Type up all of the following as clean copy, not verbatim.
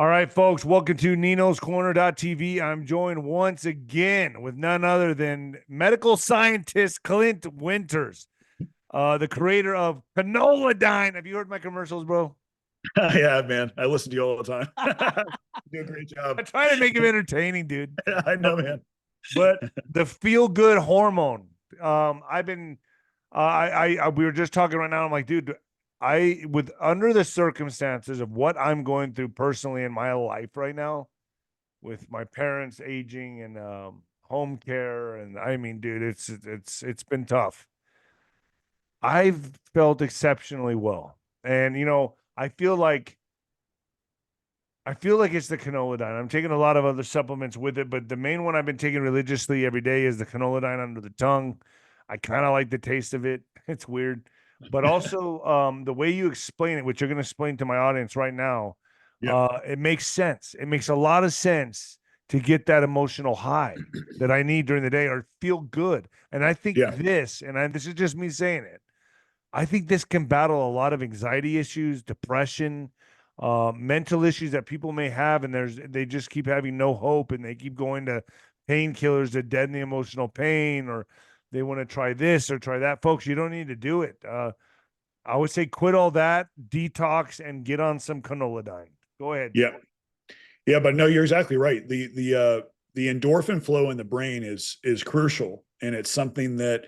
All right, folks, welcome to Nino's Corner.tv. I'm joined once again with none other than medical scientist Clint Winters, the creator of Canoladine. Have you heard my commercials, bro? Yeah, man. I listen to you all the time. You do a great I job. try to make him entertaining, dude. I know, man. But the feel good hormone. I've been, we were just talking right now. I'm like, dude, with under the circumstances of what I'm going through personally in my life right now, with my parents aging and home care, and I mean, dude, it's been tough. I've felt exceptionally well, and I feel like it's the canoladine. I'm taking a lot of other supplements with it, but the main one I've been taking religiously every day is the canoladine under the tongue. I kind of like the taste of it. It's weird, but also the way you explain it, which you're going to explain to my audience right now, Yeah. it makes sense. It makes a lot of sense to get that emotional high that I need during the day or feel good. And I think Yeah. this is just me saying it. I think this can battle a lot of anxiety issues, depression, mental issues that people may have, and they just keep having no hope, and they keep going to painkillers to deaden the emotional pain, or they want to try this or try that. Folks, you don't need to do it. I would say quit all that, detox, and get on some canoladine. Go ahead. Yeah. Yeah. But no, you're exactly right. The endorphin flow in the brain is crucial. And it's something that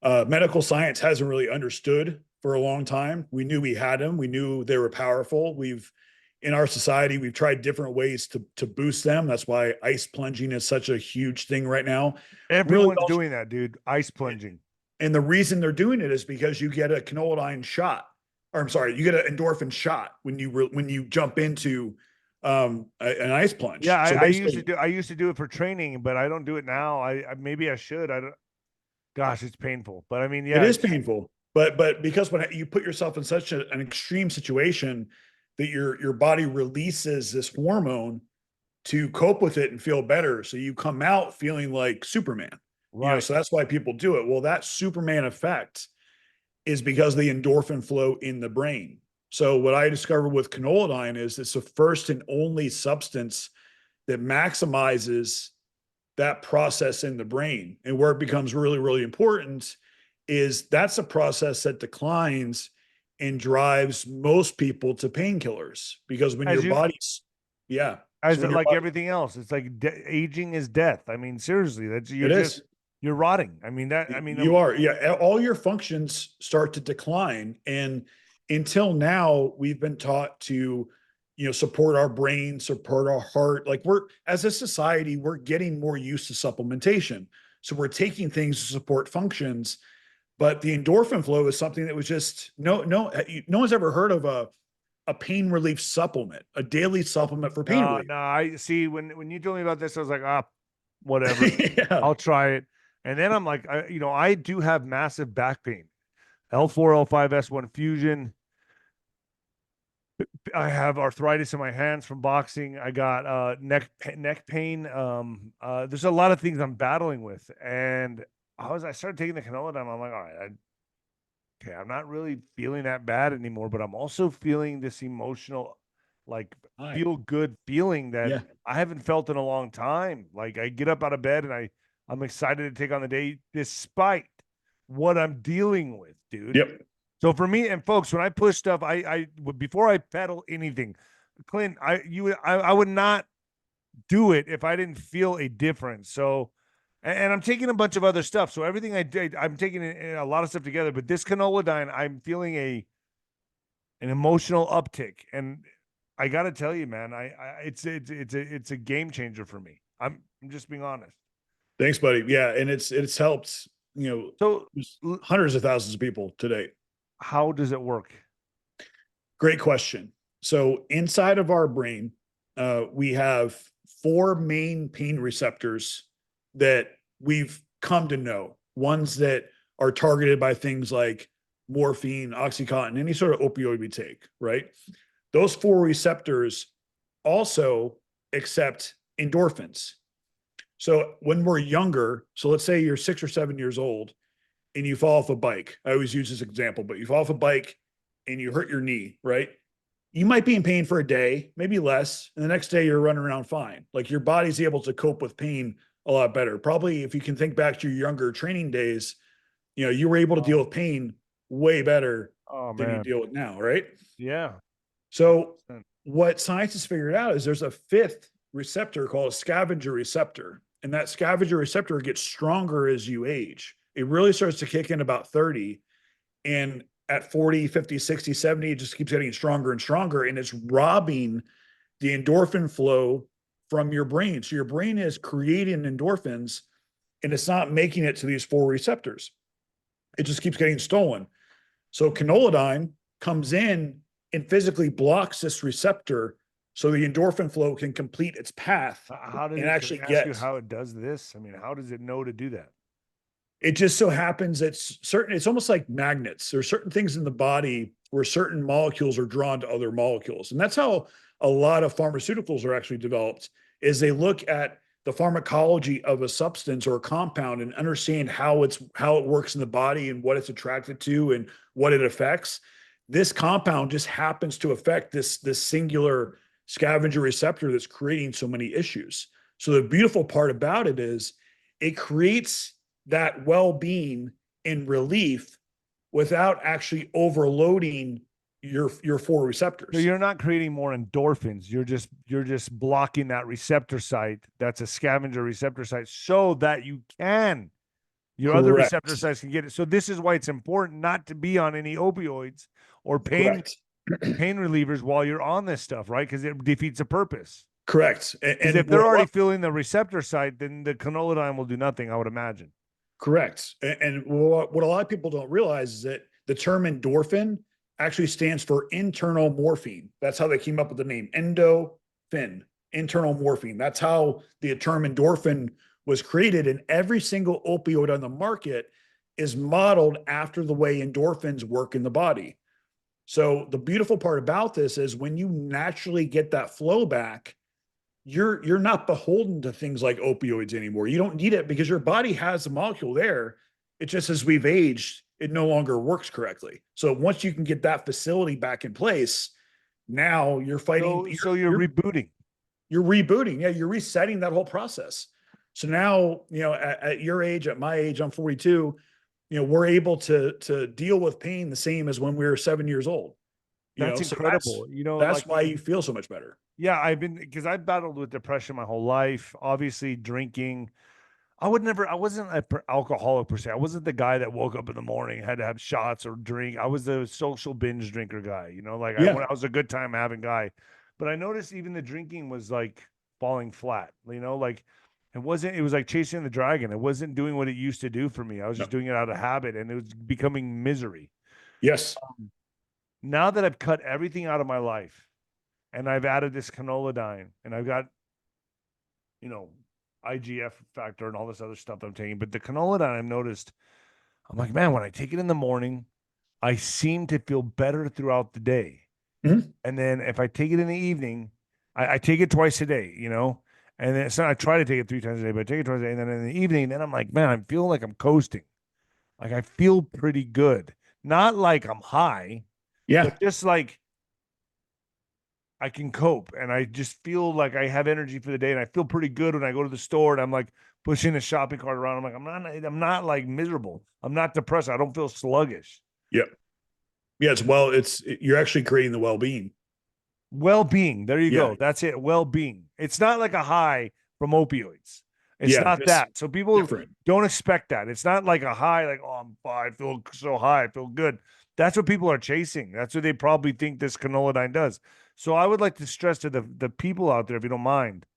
medical science hasn't really understood for a long time. We knew we had them. We knew they were powerful. In our society, we've tried different ways to boost them. That's why ice plunging is such a huge thing right now. Really, Everyone's doing that, dude. Ice plunging. and the reason they're doing it is because you get a canoladine shot, or I'm sorry, you get an endorphin shot when you jump into an ice plunge. Yeah, I, So I used to basically, do I used to do it for training, but I don't do it now. I maybe I should. I don't. Gosh, it's painful. But I mean, it yeah, is painful, but because when you put yourself in such an extreme situation that your body releases this hormone to cope with it and feel better, so you come out feeling like Superman. right. So that's why people do it. Well, that Superman effect is because of the endorphin flow in the brain. So what I discovered with canoladine is it's the first and only substance that maximizes that process in the brain. And where it becomes really, really important is that's a process that declines and drives most people to painkillers because when As your you body's, yeah. as So when your like body, everything else, it's like aging is death. I mean, seriously, it is. you're rotting. I mean that. I mean, You are, yeah. All your functions start to decline, and until now, we've been taught to, support our brain, support our heart. Like we're as a society, we're getting more used to supplementation, so we're taking things to support functions. But the endorphin flow is something that was just no one's ever heard of a pain relief supplement, a daily supplement for pain relief. no. I see when you told me about this, I was like, ah, whatever. Yeah, I'll try it. And then I'm like, I do have massive back pain. L4, L5, S1 fusion. I have arthritis in my hands from boxing. I got neck pain. There's a lot of things I'm battling with, and I started taking the canola down. I'm like, all right, okay, I'm not really feeling that bad anymore, but I'm also feeling this emotional, like right. feel good feeling that Yeah, I haven't felt in a long time. Like I get up out of bed and I'm excited to take on the day despite what I'm dealing with, dude. yep. So for me and folks, when I push stuff, before I pedal anything, Clint, I would not do it if I didn't feel a difference. So, and I'm taking a bunch of other stuff. So everything I did, I'm taking a lot of stuff together. But this canoladine, I'm feeling an emotional uptick, and I got to tell you, man, it's a game changer for me. I'm just being honest. Thanks, buddy. Yeah, and it's helped, So, hundreds of thousands of people today. how does it work? Great question. So inside of our brain, we have four main pain receptors that we've come to know. Ones that are targeted by things like morphine, oxycontin, any sort of opioid we take, right? Those four receptors also accept endorphins. So when we're younger, so let's say you're 6 or 7 years old and you fall off a bike. I always use this example, but you fall off a bike and you hurt your knee, right? you might be in pain for a day, maybe less, and the next day you're running around fine. Like your body's able to cope with pain a lot better. Probably if you can think back to your younger training days, you were able to deal with pain way better Oh than you man. deal with now, right? Yeah. So 100%. what science has figured out is there's a fifth receptor called a scavenger receptor. And that scavenger receptor gets stronger as you age. It really starts to kick in about 30. And at 40, 50, 60, 70, it just keeps getting stronger and stronger. And it's robbing the endorphin flow from your brain. So your brain is creating endorphins and it's not making it to these four receptors. It just keeps getting stolen. So 𝗀𝗃𝗃 comes in and physically blocks this receptor so the endorphin flow can complete its path How does and it, can actually I ask you get. how it does this? I mean, how does it know to do that? It just so happens it's almost like magnets. There's certain things in the body where certain molecules are drawn to other molecules. And that's how a lot of pharmaceuticals are actually developed is they look at the pharmacology of a substance or a compound and understand how it works in the body and what it's attracted to and what it affects. This compound just happens to affect this singular scavenger receptor that's creating so many issues. So the beautiful part about it is it creates that well-being and relief without actually overloading your four So receptors. you're not creating more endorphins. You're just blocking that receptor site. That's a scavenger receptor site so that your other receptor Correct. sites can get it. So this is why it's important not to be on any opioids or Correct. pain relievers while you're on this stuff, right? Because it defeats the purpose. Correct. Because if they're already filling the receptor site, then the 𝗀𝗃𝗃 will do nothing, I would imagine. correct. And what a lot of people don't realize is that the term endorphin actually stands for internal morphine. That's how they came up with the name endorphin, internal morphine. That's how the term endorphin was created. And every single opioid on the market is modeled after the way endorphins work in the body. So the beautiful part about this is when you naturally get that flow back, you're not beholden to things like opioids anymore. You don't need it because your body has the molecule there. It just as we've aged, it no longer works correctly. So once you can get that facility back in place, now you're fighting. So you're rebooting. You're rebooting. Yeah, you're resetting that whole process. So now, at your age, at my age, I'm 42. We're able to deal with pain the same as when we were 7 years old. That's So incredible. that's why you feel so much better. Yeah, because I've battled with depression my whole life. Obviously, drinking. I wasn't an alcoholic per se. I wasn't the guy that woke up in the morning, had to have shots or drink. I was the social binge drinker guy, like Yeah. when I was a good time having guy. But I noticed even the drinking was like falling flat, like it was like chasing the dragon. It wasn't doing what it used to do for me. I was No. just doing it out of habit and it was becoming misery. Yes. Now that I've cut everything out of my life and I've added this 𝗀𝗃𝗃 and I've got, you know, IGF factor and all this other stuff I'm taking. But the 𝗀𝗃𝗃 I've noticed, I'm like, man, when I take it in the morning, I seem to feel better throughout the day. Mhm. And then if I take it in the evening, I take it twice a day, and then it's not, I try to take it 3 times a day, but I take it twice a day. And then in the evening, then I'm like, man, I'm feeling like I'm coasting. Like I feel pretty good. Not like I'm high, Yeah. but just like I can cope and I just feel like I have energy for the day and I feel pretty good when I go to the store and I'm like pushing the shopping cart around. I'm like, I'm not like miserable. I'm not depressed. I don't feel sluggish. Yeah. Yes. You're actually creating the well-being. Well-being. There you Yeah. go. That's it. Well-being. It's not like a high from opioids. It's Yeah. not that. So people Different. don't expect that. It's not like a high, like, oh, I feel so high. I feel good. That's what people are chasing. That's what they probably think this 𝗀𝗃𝗃 does. So I would like to stress to the people out there, if you don't mind,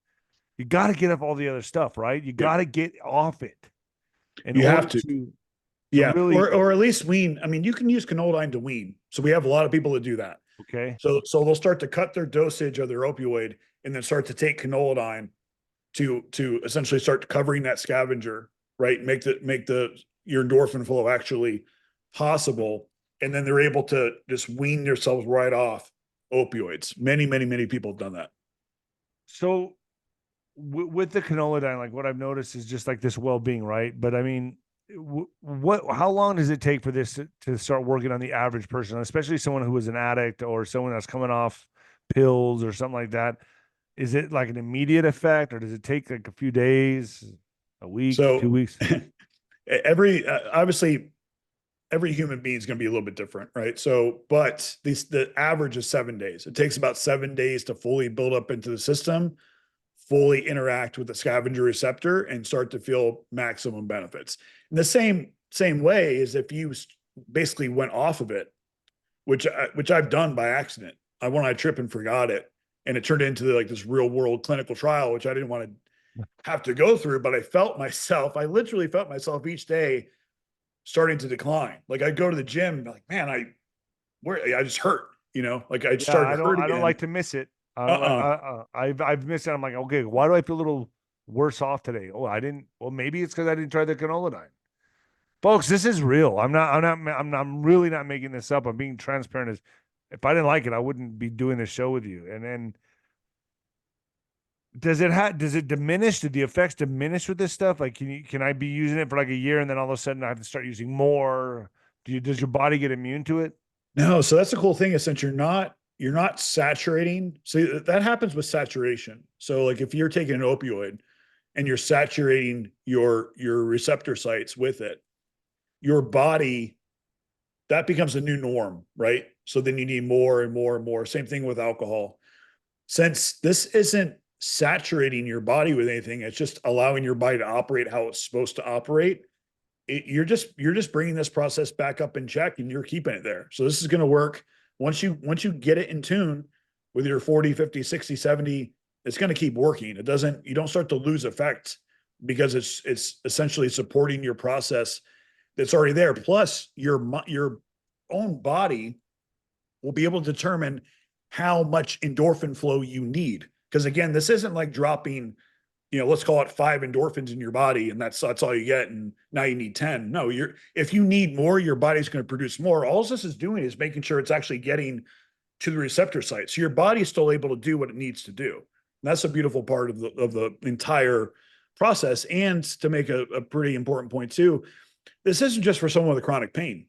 you got to get off all the other stuff, right? You Yeah. got to get off it in You order have to. to Yeah. really, Or at least wean. I mean, you can use 𝗀𝗃𝗃 to wean. So we have a lot of people that do that. okay. So they'll start to cut their dosage of their opioid and then start to take 𝗀𝗃𝗃 to essentially start covering that scavenger, right? Make your endorphin flow actually possible. And then they're able to just wean themselves right off opioids. Many, many, many people have done that. So with the 𝗀𝗃𝗃, like what I've noticed is just like this well-being, right? But I mean, how long does it take for this to start working on the average person, especially someone who is an addict or someone that's coming off pills or something like that? Is it like an immediate effect, or does it take like a few days, a week, So 2 weeks? every obviously every human being is going to be a little bit different, right? So, but the average is 7 days. It takes about 7 days to fully build up into the system, fully interact with the scavenger receptor, and start to feel maximum benefits. In the same way as if you basically went off of it, which I've done by accident. I went on a trip and forgot it, and it turned into like this real world clinical trial, which I didn't want to have to go through. But I literally felt myself each day starting to decline. Like I go to the gym, like, man, I just hurt, like I Yeah, started to hurt I don't again. like to miss it. I don't like Uh-uh. I've missed it. I'm like, okay, why do I feel a little worse off today? Oh, I didn't. Well, maybe it's because I didn't try the canola. Folks, this is real. I'm really not making this up. I'm being transparent. As if I didn't like it, I wouldn't be doing this show with you. And then does it diminish? Did the effects diminish with this stuff? Like, can I be using it for like a year and then all of a sudden I have to start using more? Does your body get immune to it? No, so that's the cool thing is since you're not saturating. So that happens with saturation. So like if you're taking an opioid and you're saturating your receptor sites with it, your body, that becomes a new norm, right? So then you need more and more and more. Same thing with alcohol. Since this isn't saturating your body with anything, it's just allowing your body to operate how it's supposed to operate. You're just bringing this process back up in check, and you're keeping it there. So this is going to work once you get it in tune with your 40, 50, 60, 70. It's going to keep working. You don't start to lose effect because it's essentially supporting your process that's already there. Plus, your own body will be able to determine how much endorphin flow you need. Because again, this isn't like dropping, let's call it 5 endorphins in your body, and that's all you get, and now you need 10. No, if you need more, your body's going to produce more. All this is doing is making sure it's actually getting to the receptor site. So your body's still able to do what it needs to do. And that's a beautiful part of the entire process. And to make a pretty important point too, this isn't just for someone with chronic pain.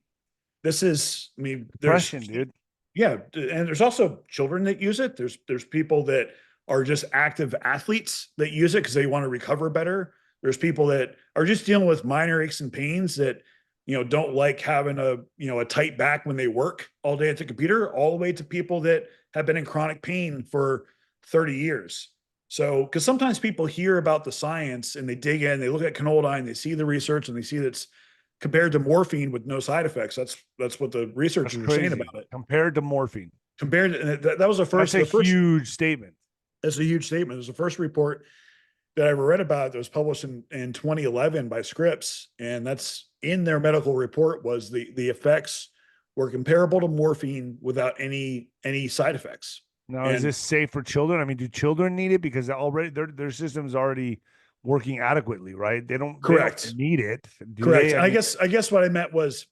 This is, I mean, Depression, dude. yeah, and there's also children that use it. There's people that are just active athletes that use it because they want to recover better. There's people that are just dealing with minor aches and pains that don't like having a tight back when they work all day at the computer, all the way to people that have been in chronic pain for 30 years. So, because sometimes people hear about the science and they dig in, they look at canola and they see the research and they see that's compared to morphine with no side effects. That's what the That's researchers are saying crazy. about it. Compared to morphine. Compared to that was the first. That's a huge statement. That's a huge statement. It was the first report that I ever read about that was published in 2011 by Scripps, and that's in their medical report was the effects were comparable to morphine without any side effects. Now, is And this safe for children? I mean, do children need it because already their system's already working adequately, right? They don't correct, need it, do correct. they? And I mean, I guess what I meant was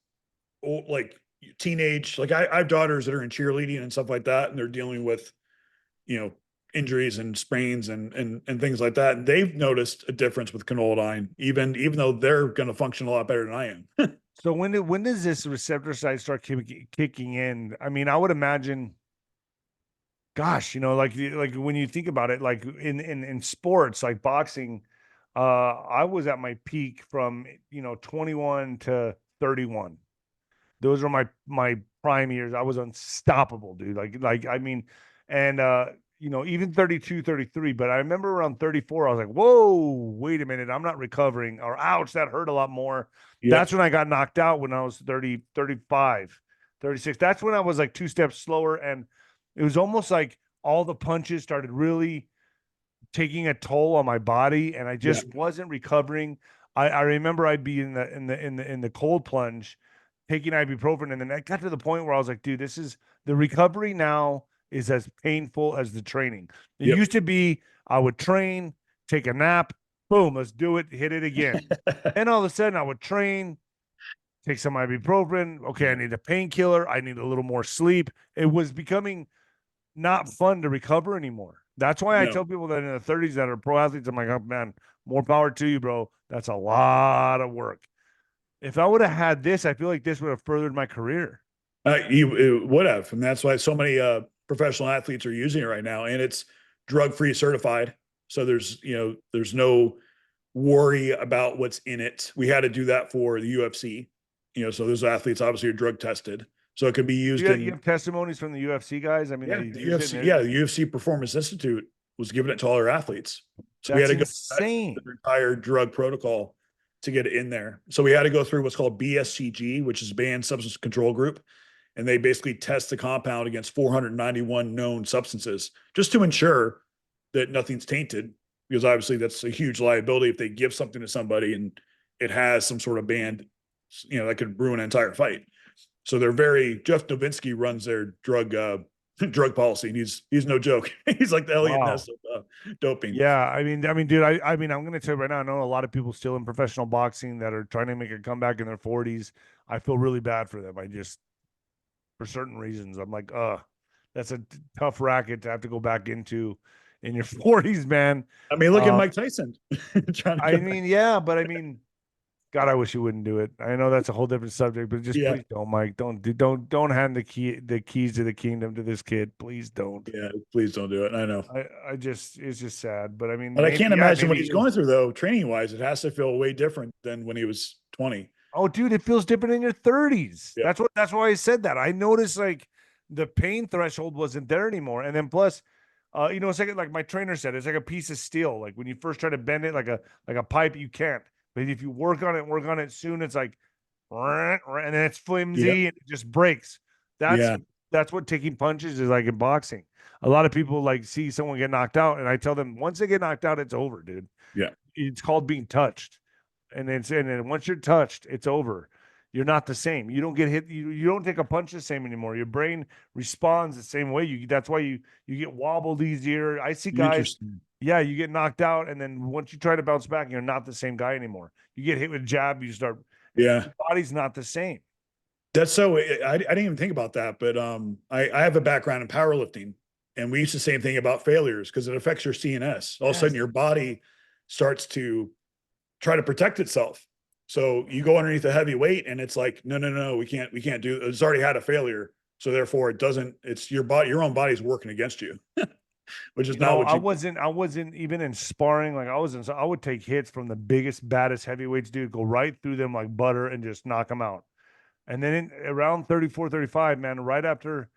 like teenage, like I have daughters that are in cheerleading and stuff like that, and they're dealing with you know injuries and sprains and things like that. And they've noticed a difference with canola, even though they're going to function a lot better than I am. so when does this receptor side start kicking in? I mean, I would imagine, gosh, like when you think about it, like in sports like boxing, I was at my peak from 21 to 31. Those were my prime years. I was unstoppable, dude. Like I mean, and even 32, 33. But I remember around 34, I was like, whoa, wait a minute, I'm not recovering. Or ouch, that hurt a lot more. Yep. That's when I got knocked out when I was 30, 35, 36. That's when I was like 2 steps slower. And it was almost like all the punches started really taking a toll on my body, and I Yeah. just wasn't recovering. I remember I'd be in the cold plunge taking ibuprofen, and then I got to the point where I was like, dude, this is the recovery now is as painful as the training. It Yep. used to be I would train, take a nap, boom, let's do it, hit it again. And all of a sudden I would train, take some ibuprofen. Okay, I need a painkiller. I need a little more sleep. It was becoming not fun to recover anymore. That's why I No. tell people that in the 30s that are pro athletes, I'm like, oh man, more power to you, bro. That's a lot of work. If I would have had this, I feel like this would have furthered my career. It would have, and that's why so many professional athletes are using it right now, and it's drug-free certified. So there's no worry about what's in it. We had to do that for the UFC, so those athletes obviously are drug tested, so it could be used You have testimonies from the UFC guys. I mean, yeah, they the use it UFC, yeah, the UFC Performance Institute was giving it to all their athletes. So we That's had to go insane. through the entire drug protocol to get it in there. So we had to go through what's called BSCG, which is Banned Substance Control Group. And they basically test the compound against 491 known substances just to ensure that nothing's tainted, because obviously that's a huge liability if they give something to somebody and it has some sort of banned, that could ruin an entire fight. So they're Jeff 𝗬𝗏𝗏𝗧𝗏 runs their drug policy, and he's no joke. He's like the Elliot Ness of doping. Yeah, I mean, dude, I mean, I'm gonna tell you right now, I know a lot of people still in professional boxing that are trying to make a comeback in their 40s. I feel really bad for them. For certain reasons, I'm like, that's a tough racket to have to go back into in your 40s, man. I mean, look at Mike Tyson. Yeah, but I mean, God, I wish you wouldn't do it. I know that's a whole different subject, but just please don't, Mike. Don't hand the keys to the kingdom to this kid. Please don't. Yeah, please don't do it. I know. It's just sad. But I mean, but I can't imagine what he's going through though, training wise. It has to feel way different than when he was 20. Oh, dude, it feels different in your 30s. Yeah. That's why I said that. I noticed like the pain threshold wasn't there anymore. And then plus, it's like my trainer said, it's like a piece of steel. Like when you first try to bend it like a pipe, you can't. But if you work on it soon, it's like, and then it's flimsy and it just breaks. That's what taking punches is like in boxing. A lot of people like see someone get knocked out, and I tell them once they get knocked out, it's over, dude. Yeah, it's called being touched, and then once you're touched, it's over. You're not the same. You don't get hit. You don't take a punch the same anymore. Your brain responds the same way. That's why you get wobbled easier. I see guys. Yeah, you get knocked out, and then once you try to bounce back, you're not the same guy anymore. You get hit with a jab, you start. Yeah, your body's not the same. That's so. I didn't even think about that, but I have a background in powerlifting, and we used to say the same thing about failures because it affects your CNS. All of a sudden, your body starts to try to protect itself. So you go underneath a heavy weight, and it's like, no, we can't do. It's already had a failure, so therefore it doesn't. It's your body. Your own body's working against you. Which is not what I wasn't even in sparring. Like I would take hits from the biggest, baddest heavyweights, dude, go right through them like butter and just knock them out. And then around 34, 35, man, right after,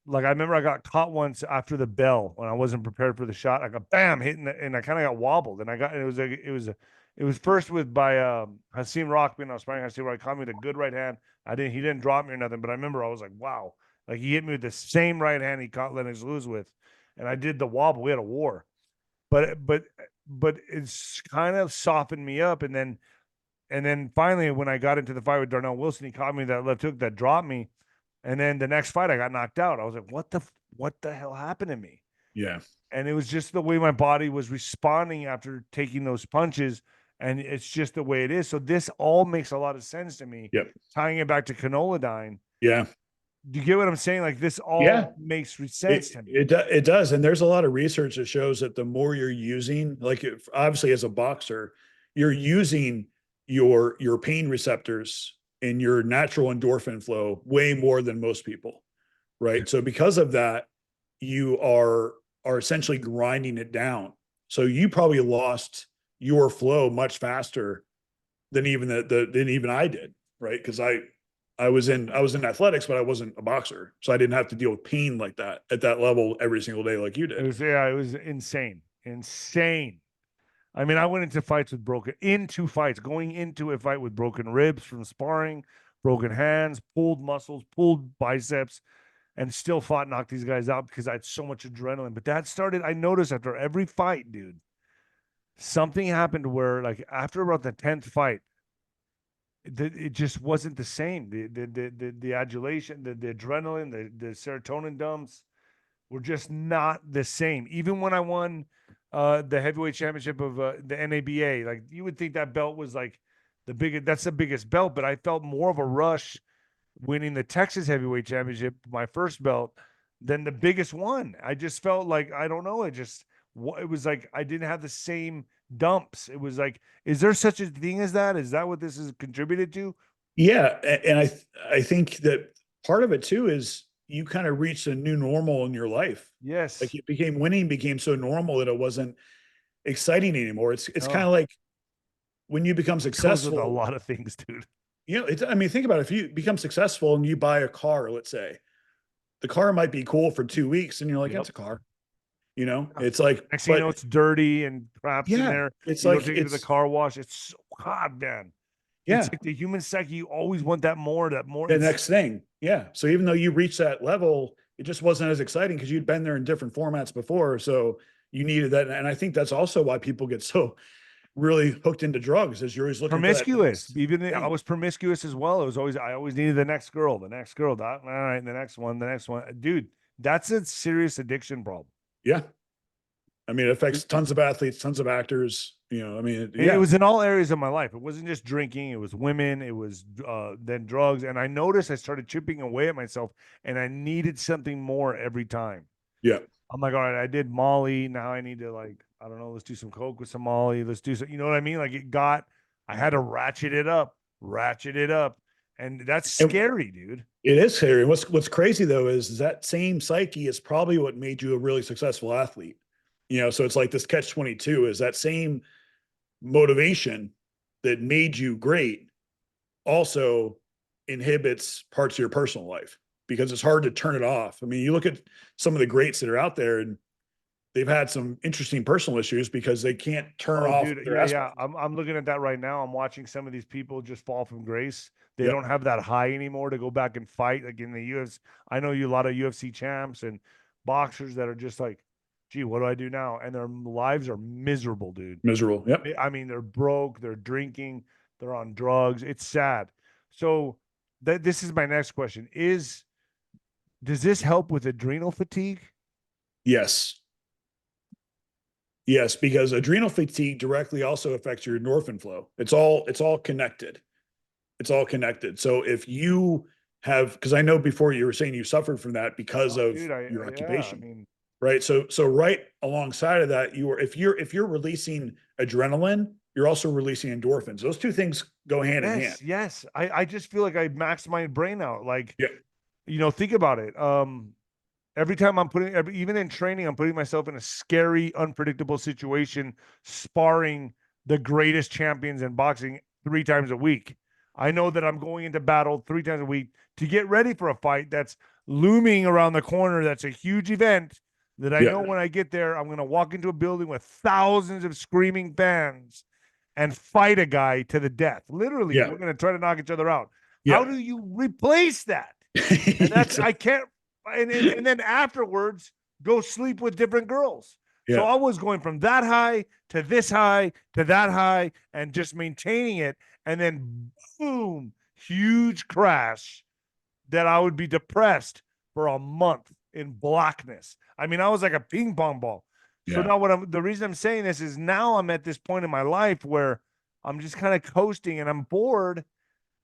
like I remember I got caught once after the bell when I wasn't prepared for the shot. I got bam hitting and I kind of got wobbled. And it was first by 𝗬𝗏𝗏𝗶𝗏, and I was sparring 𝗬𝗏𝗏𝗏 caught me with a good right hand. He didn't drop me or nothing, but I remember I was like, wow. Like he hit me with the same right hand he caught Lennox Lewis with. And I did the wobble. We had a war, but it's kind of softened me up. And then finally, when I got into the fight with Darnell Wilson, he caught me that left hook that dropped me. And then the next fight, I got knocked out. I was like, what the hell happened to me? Yeah. And it was just the way my body was responding after taking those punches. And it's just the way it is. So this all makes a lot of sense to me. Yep. Tying it back to canoladine. Yeah. Do you get what I'm saying? Like this all makes sense to me. It does. And there's a lot of research that shows that the more you're using, like obviously as a boxer, you're using your pain receptors and your natural endorphin flow way more than most people. Right. So because of that, you are essentially grinding it down. So you probably lost your flow much faster than even I did. Right. Because I was in athletics, but I wasn't a boxer. So I didn't have to deal with pain like that at that level every single day like you did. It was insane. Insane. I mean, I went going into a fight with broken ribs from sparring, broken hands, pulled muscles, pulled biceps, and still knocked these guys out because I had so much adrenaline. But I noticed after every fight, dude, something happened where like after about the 10th fight, it just wasn't the same. The adulation, the adrenaline, the serotonin dumps were just not the same. Even when I won the heavyweight championship of the NABA, like you would think that belt was like that's the biggest belt, but I felt more of a rush winning the Texas heavyweight championship, my first belt, than the biggest one. I just felt like, I don't know, it just It was like I didn't have the same dumps. It was like, is there such a thing as that? Is that what this has contributed to? Yeah, and I think that part of it too is you kind of reached a new normal in your life. Yes. Like it became winning became so normal that it wasn't exciting anymore. It's kind Oh, of like when you become it goes with a successful, lot of things, dude. you know, I mean, think about it. If you become successful and you buy a car, let's say, the car might be cool for 2 weeks and you're like, Yep. that's a car. You know, Yeah. it's like, Next thing you know, but it's dirty and craps in yeah, there. it's You don't like, take it to the it's, car wash. It's so hot, man. It's yeah, like the human psyche. You always want that more, that more. the It's next thing. Yeah. So even though you reached that level, it just wasn't as exciting because you'd been there in different formats before. So you needed that. And I think that's also why people get so really hooked into drugs is you're always looking for that promiscuous. next Even I thing. was promiscuous as well. It was always, I always needed the next girl, the next girl. All right, the next one, the next one. Dude, that's a serious addiction problem. Yeah. I mean, it affects It, tons of athletes, tons of actors, you know, I mean, it yeah. was in all areas of my life. It wasn't just drinking, it was women, it was then drugs. And I noticed I started chipping away at myself and I needed something more every time. Yeah. I'm like, all right, I did Molly. Now I need to like, I don't know, let's do some Coke with some Molly. Let's do some, you know what I mean? Like I had to ratchet it up. And that's And scary, dude. it is scary. What's crazy though is that same psyche is probably what made you a really successful athlete. You know, so it's like this catch 22 is that same motivation that made you great also inhibits parts of your personal life because it's hard to turn it off. I mean, you look at some of the greats that are out there and they've had some interesting personal issues because they can't turn Oh, off dude, their yeah. aspect. I'm looking at that right now. I'm watching some of these people just fall from grace. They Yep. don't have that high anymore to go back and fight. Like in the UFC, I know you a lot of UFC champs and boxers that are just like, gee, what do I do now? And their lives are miserable, dude. Miserable. Yep. I mean, they're broke, they're drinking, they're on drugs. It's sad. So this is my next question. Does this help with adrenal fatigue? Yes. Yes, because adrenal fatigue directly also affects your endorphin flow. It's all connected. It's all connected. So if you have, because I know before you were saying you suffered from that because Oh, of dude, your yeah, I occupation, mean, right? So right alongside of that, if you're releasing adrenaline, you're also releasing endorphins. Those two things go hand in hand. yes. I just feel like I maxed my brain out. Like, Yeah, think about it. Every time even in training, I'm putting myself in a scary, unpredictable situation, sparring the greatest champions in boxing 3 times a week. I know that I'm going into battle 3 times a week to get ready for a fight that's looming around the corner. That's a huge event that I yeah, know when I get there, I'm going to walk into a building with thousands of screaming fans and fight a guy to the death. Literally, yeah, we're going to try to knock each other out. yeah. How do you replace that? And that's I can't and then afterwards go sleep with different girls. So Yeah, I was going from that high to this high to that high and just maintaining it. And then boom, huge crash that I would be depressed for a month in blackness. I mean, I was like a ping pong ball. So yeah, now the reason I'm saying this is now I'm at this point in my life where I'm just kind of coasting and I'm bored,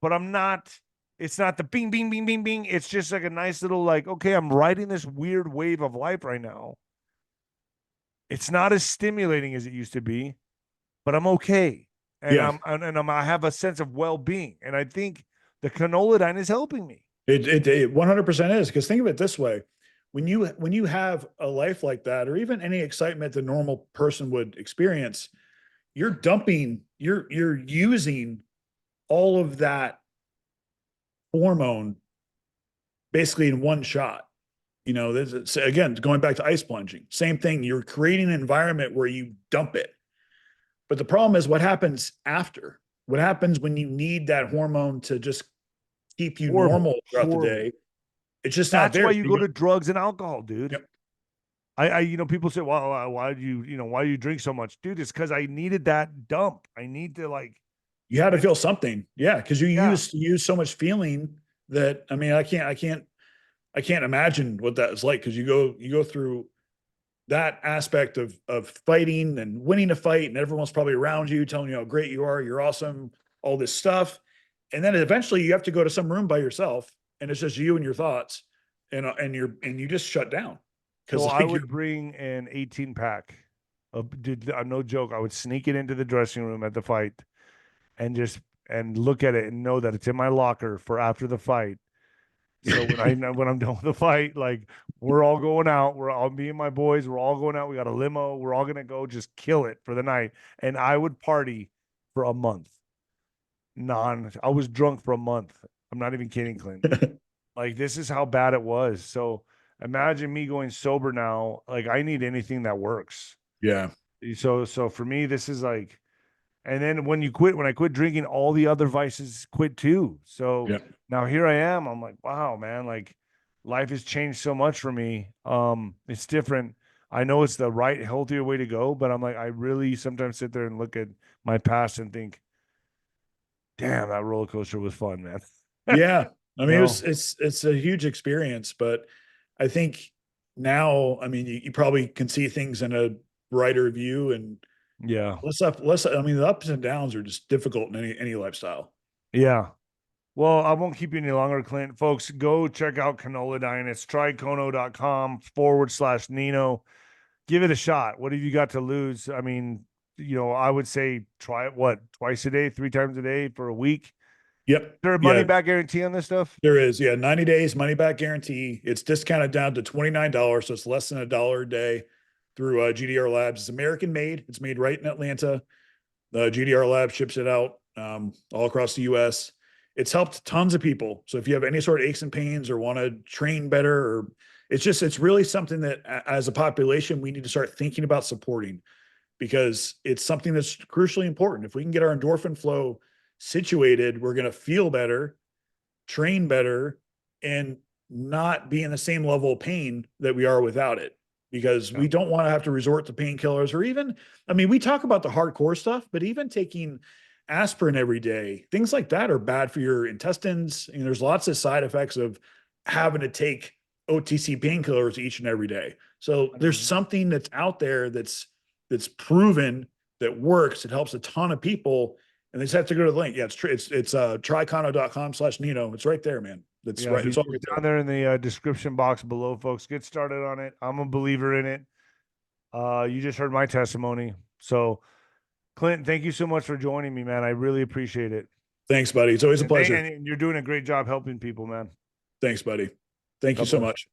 but I'm not, it's not the bing, bing, bing, bing, bing. It's just like a nice little, like, okay, I'm riding this weird wave of life right now. It's not as stimulating as it used to be, but I'm okay. And yeah. I have a sense of well-being. And I think the canola is helping me. It 100% is because think of it this way: when you have a life like that, or even any excitement the normal person would experience, you're using all of that hormone basically in one shot. You know, this again going back to ice plunging, same thing. You're creating an environment where you dump it, but the problem is what happens after. What happens when you need that hormone to just keep you Horrible, normal throughout the horrible. day? It's just not That's why there. you go to drugs and alcohol, dude. Yep. People say, well, why do why do you drink so much? Dude, it's because I needed that dump. I need to like, You had to feel something. Yeah. Cause you yeah. use so much feeling that, I mean, I can't imagine what that is like. Cause you go through that aspect of fighting and winning a fight and everyone's probably around you telling you how great you are. You're awesome, all this stuff. And then eventually you have to go to some room by yourself and it's just you and your thoughts and you just shut down. Cause So I like you're, would bring an 18 pack. Dude, no joke. I would sneak it into the dressing room at the fight and just and look at it and know that it's in my locker for after the fight. So when I'm done with the fight, like we're all going out, we're all me and my boys, we're all going out. We got a limo, we're all gonna go just kill it for the night. And I would party for a month. I was drunk for a month. I'm not even kidding, Clint. Like this is how bad it was. So imagine me going sober now. Like I need anything that works. Yeah. So for me, this is like, and then when I quit drinking, all the other vices quit too. So Yeah. now here I am. I'm like, wow, man, like life has changed so much for me. It's different. I know it's the right, healthier way to go, but I'm like, I really sometimes sit there and look at my past and think, damn, that roller coaster was fun, man. Yeah. I mean, No. it's a huge experience, but I think now, I mean, you probably can see things in a brighter view and Yeah. I mean, the ups and downs are just difficult in any lifestyle. Yeah. Well, I won't keep you any longer, Clint. Folks, go check out Canola Diet. It's trycono.com/Nino. Give it a shot. What have you got to lose? I mean, I would say try it twice a day, 3 times a day for a week. Yep. Is there a money Yeah, back guarantee on this stuff? there is. Yeah. 90 days money back guarantee. It's discounted down to $29. So it's less than $1 a day through GDR Labs. It's American made. It's made right in Atlanta. The GDR Lab ships it out all across the US. It's helped tons of people. So if you have any sort of aches and pains or want to train better, or it's really something that as a population, we need to start thinking about supporting, because it's something that's crucially important. If we can get our endorphin flow situated, we're going to feel better, train better, and not be in the same level of pain that we are without it. Because we don't want to have to resort to painkillers, or even, I mean, we talk about the hardcore stuff, but even taking aspirin every day, things like that are bad for your intestines. And there's lots of side effects of having to take OTC painkillers each and every day. So there's something that's out there that's proven that works. It helps a ton of people, and they just have to go to the link. Yeah, it's trycono.com/Nino. It's right there, man. That's right. It's all right Down there. there in the description box below, folks. Get started on it. I'm a believer in it. You just heard my testimony. So, Clint, thank you so much for joining me, man. I really appreciate it. Thanks, buddy. It's always a pleasure. And you're doing a great job helping people, man. Thanks, buddy. Thank you God so bless. much.